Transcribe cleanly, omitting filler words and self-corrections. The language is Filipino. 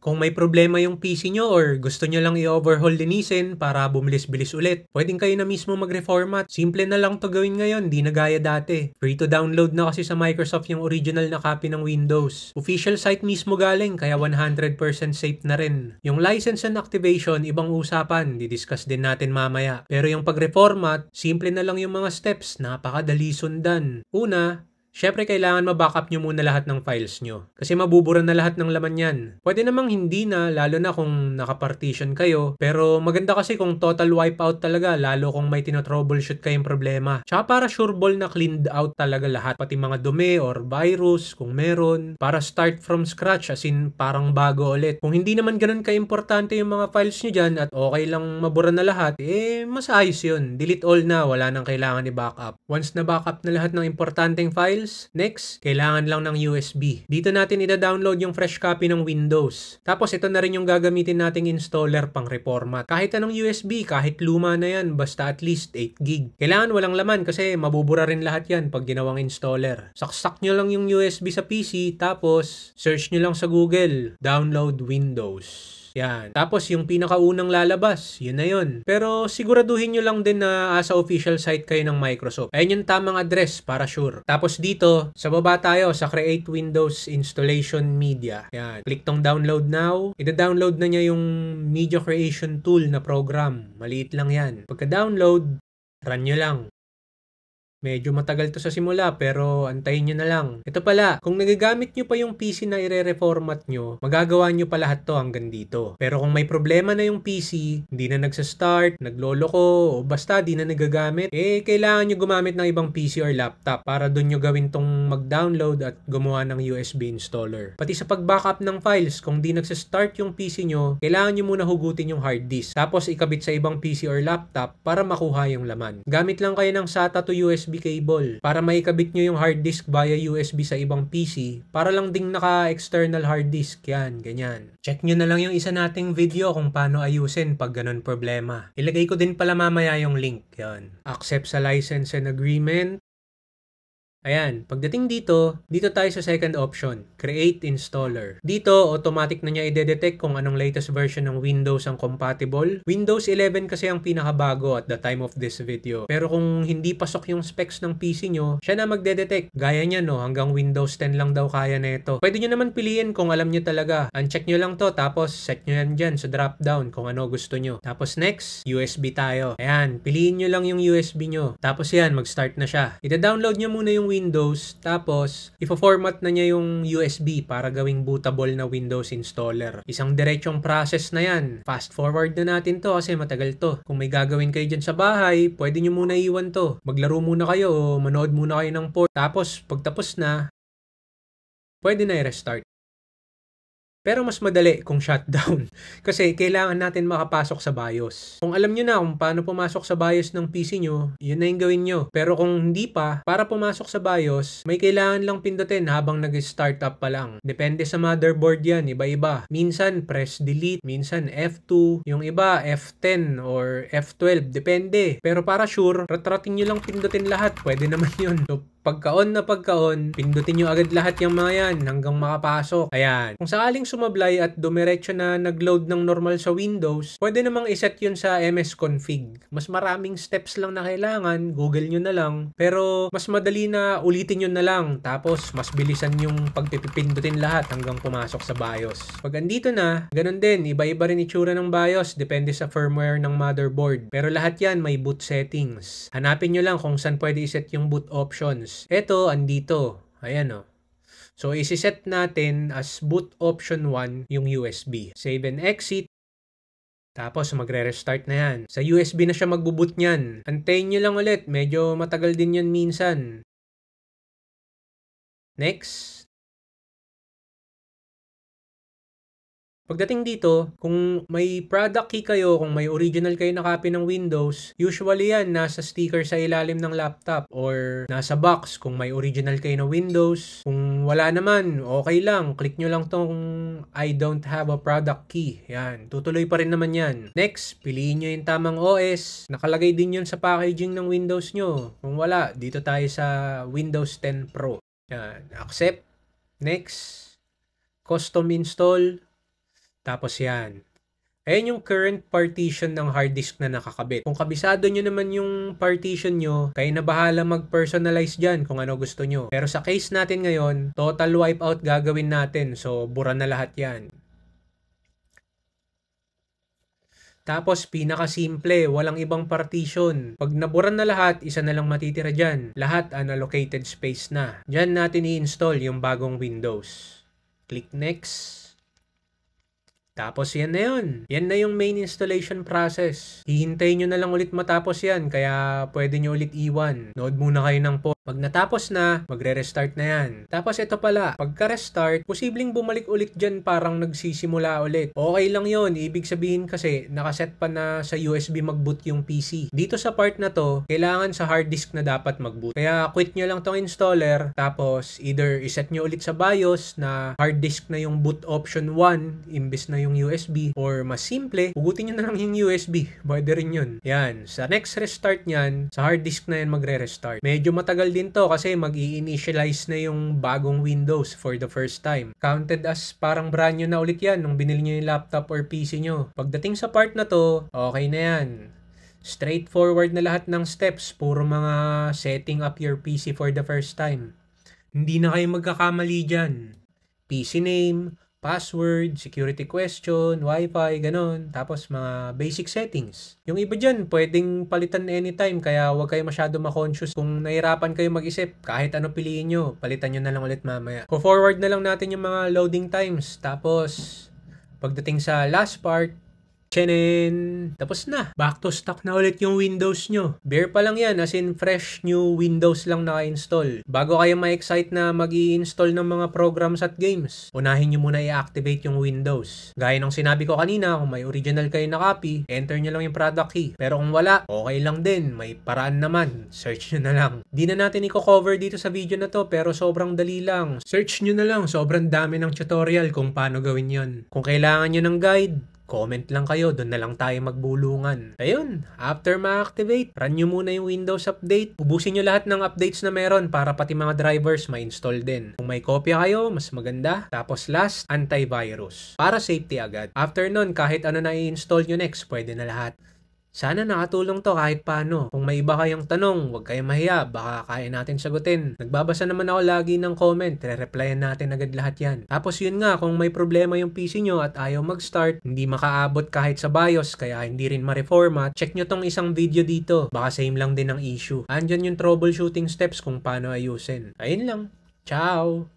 Kung may problema yung PC nyo or gusto nyo lang i-overhaul linisin para bumilis-bilis ulit, pwedeng kayo na mismo mag-reformat. Simple na lang to gawin ngayon, di na gaya dati. Free to download na kasi sa Microsoft yung original na copy ng Windows. Official site mismo galing, kaya 100% safe na rin. Yung license and activation, ibang usapan, didiscuss din natin mamaya. Pero yung pag-reformat, simple na lang yung mga steps, napakadali sundan. Una, syempre kailangan ma-backup nyo muna lahat ng files nyo. Kasi mabubura na lahat ng laman yan. Pwede namang hindi na, lalo na kung nakapartition kayo. Pero maganda kasi kung total wipeout talaga, lalo kung may tinotroubleshoot kayong problema. Tsaka para sureball na cleaned out talaga lahat. Pati mga dumi or virus kung meron. Para start from scratch, as in parang bago ulit. Kung hindi naman ganun ka-importante yung mga files nyo dyan at okay lang mabura na lahat, mas ayos yun. Delete all na, wala nang kailangan i-backup. Once na backup na lahat ng importanteng files, next, kailangan lang ng USB. Dito natin ida-download yung fresh copy ng Windows. Tapos ito na rin yung gagamitin nating installer pang reformat. Kahit anong USB, kahit luma na yan, basta at least 8GB. Kailangan walang laman kasi mabubura rin lahat yan pag ginawang installer. Saksak nyo lang yung USB sa PC, tapos search nyo lang sa Google, download Windows. Yan. Tapos yung pinakaunang lalabas, yun na yun. Pero siguraduhin nyo lang din na sa official site kayo ng Microsoft. Ayun yung tamang address para sure. Tapos dito, sa baba tayo sa Create Windows Installation Media. Yan. Click tong download now. Ida-download na niya yung media creation tool na program. Maliit lang yan. Pagka-download, run nyo lang. Medyo matagal to sa simula pero antayin nyo na lang. Ito pala, kung nagagamit nyo pa yung PC na ire-reformat nyo, magagawa nyo pa lahat to hanggang dito. Pero kung may problema na yung PC, hindi na nagsa-start, nagloloko, o basta di na nagagamit, kailangan nyo gumamit ng ibang PC or laptop para dun nyo gawin tong mag-download at gumawa ng USB installer. Pati sa pag-backup ng files, kung di nagsa-start yung PC nyo, kailangan nyo muna hugutin yung hard disk. Tapos ikabit sa ibang PC or laptop para makuha yung laman. Gamit lang kayo ng SATA to USB cable para maikabit nyo yung hard disk via USB sa ibang PC para lang ding naka-external hard disk. Yan, ganyan. Check nyo na lang yung isa nating video kung paano ayusin pag ganun problema. Ilagay ko din pala mamaya yung link. Yan. Accept sa license and agreement. Ayan, pagdating dito tayo sa second option, Create Installer. Dito, automatic na niya i-detect kung anong latest version ng Windows ang compatible. Windows 11 kasi ang pinakabago at the time of this video. Pero kung hindi pasok yung specs ng PC nyo, siya na magde-detect. Gaya niya no, hanggang Windows 10 lang daw kaya nito. Pwede nyo naman piliin kung alam nyo talaga. Uncheck nyo lang to, tapos set nyo yan dyan sa drop down kung ano gusto nyo. Tapos next, USB tayo. Ayan, piliin nyo lang yung USB nyo. Tapos yan, mag-start na siya. Ida-download nyo muna yung Windows, tapos ifo-format na niya yung USB para gawing bootable na Windows installer. Isang diretsong process na yan. Fast forward na natin to kasi matagal to. Kung may gagawin kayo dyan sa bahay, pwede nyo muna iwan to. Maglaro muna kayo o manood muna kayo ng port. Tapos pagtapos na, pwede na i-restart. Pero mas madali kung shutdown kasi kailangan natin makapasok sa BIOS. Kung alam nyo na kung paano pumasok sa BIOS ng PC nyo, yun na yung gawin nyo. Pero kung hindi pa, para pumasok sa BIOS, may kailangan lang pindutin habang nag-start up pa lang. Depende sa motherboard yan, iba-iba. Minsan press delete, minsan F2, yung iba F10 or F12, depende. Pero para sure, ratratin nyo lang pindutin lahat, pwede naman yun. So, pagka-on na pagka-on, pindutin nyo agad lahat yung mga yan hanggang makapasok. Ayan. Kung sakaling sumablay at dumiretso na nag-load ng normal sa Windows, pwede namang iset yun sa MS config. Mas maraming steps lang na kailangan, Google nyo na lang. Pero mas madali na ulitin nyo na lang. Tapos mas bilisan yung pagpipindutin lahat hanggang pumasok sa BIOS. Pag andito na, ganun din. Iba-iba rin itsura ng BIOS. Depende sa firmware ng motherboard. Pero lahat yan may boot settings. Hanapin nyo lang kung saan pwede iset yung boot options. Ito, andito. Ayan o. So, isi-set natin as boot option 1 yung USB. Save and exit. Tapos, magre-restart na yan. Sa USB na siya magbo-boot niyan. Antayin nyo lang ulit. Medyo matagal din yan minsan. Next. Pagdating dito, kung may product key kayo, kung may original kayo na copy ng Windows, usually yan nasa sticker sa ilalim ng laptop or nasa box kung may original kayo na Windows. Kung wala naman, okay lang. Click nyo lang tong I don't have a product key. Yan, tutuloy pa rin naman yan. Next, piliin nyo yung tamang OS. Nakalagay din yun sa packaging ng Windows nyo. Kung wala, dito tayo sa Windows 10 Pro. Yan, accept. Next, custom install. Tapos yan. Ayan yung current partition ng hard disk na nakakabit. Kung kabisado nyo naman yung partition nyo, kayo na bahala mag-personalize dyan kung ano gusto nyo. Pero sa case natin ngayon, total wipeout gagawin natin. So, bura na lahat yan. Tapos, pinaka-simple, walang ibang partition. Pag nabura na lahat, isa na lang matitira dyan. Lahat unallocated space na. Dyan natin i-install yung bagong Windows. Click Next. Tapos yan na yun. Yan na yung main installation process. Hihintayin nyo na lang ulit matapos yan, kaya pwede nyo ulit iwan. Nood muna kayo ng port. Pag natapos na, magre-restart na yan. Tapos ito pala, pagka-restart, posibleng bumalik ulit dyan parang nagsisimula ulit. Okay lang yun. Ibig sabihin kasi, nakaset pa na sa USB mag-boot yung PC. Dito sa part na to, kailangan sa hard disk na dapat mag-boot. Kaya quit nyo lang tong installer, tapos either iset nyo ulit sa BIOS na hard disk na yung boot option 1, imbis na yung USB, or mas simple, hugutin nyo na lang yung USB. Pwede rin yun. Yan. Sa next restart nyan, sa hard disk na yan magre-restart. Medyo matagal din to kasi mag-i-initialize na yung bagong Windows for the first time. Counted as parang brand new na ulit yan nung binili nyo yung laptop or PC nyo. Pagdating sa part na to, okay na yan. Straightforward na lahat ng steps. Puro mga setting up your PC for the first time. Hindi na kayo magkakamali dyan. PC name, password, security question, wifi, ganon. Tapos mga basic settings. Yung iba dyan, pwedeng palitan anytime, kaya huwag kayo masyado ma-conscious. Kung nahirapan kayo mag-isip, kahit ano piliin nyo, palitan nyo na lang ulit mamaya. Forward na lang natin yung mga loading times. Tapos, pagdating sa last part, Chenin! Tapos na. Back to stock na ulit yung Windows nyo. Bare pa lang yan, as in fresh new Windows lang naka-install. Bago kayo ma-excite na mag-i-install ng mga programs at games, unahin nyo muna i-activate yung Windows. Gaya ng sinabi ko kanina, kung may original kayo na copy, enter nyo lang yung product key. Pero kung wala, okay lang din. May paraan naman. Search nyo na lang. Di na natin i-cover dito sa video na to, pero sobrang dali lang. Search nyo na lang. Sobrang dami ng tutorial kung paano gawin yon. Kung kailangan nyo ng guide, comment lang kayo, doon na lang tayo magbulungan. Ayun, after ma-activate, run nyo muna yung Windows Update. Ubusin nyo lahat ng updates na meron para pati mga drivers ma-install din. Kung may kopya kayo, mas maganda. Tapos last, antivirus. Para safety agad. After nun, kahit ano na i-install nyo next, pwede na lahat. Sana nakatulong to kahit paano. Kung may iba kayong tanong, huwag kayong mahiya, baka kaya natin sagutin. Nagbabasa naman ako lagi ng comment, re-replyan natin agad lahat yan. Tapos yun nga, kung may problema yung PC nyo at ayaw mag-start, hindi makaabot kahit sa BIOS, kaya hindi rin ma-reformat, check nyo tong isang video dito. Baka same lang din ang issue. Andyan yung troubleshooting steps kung paano ayusin. Ayun lang. Ciao!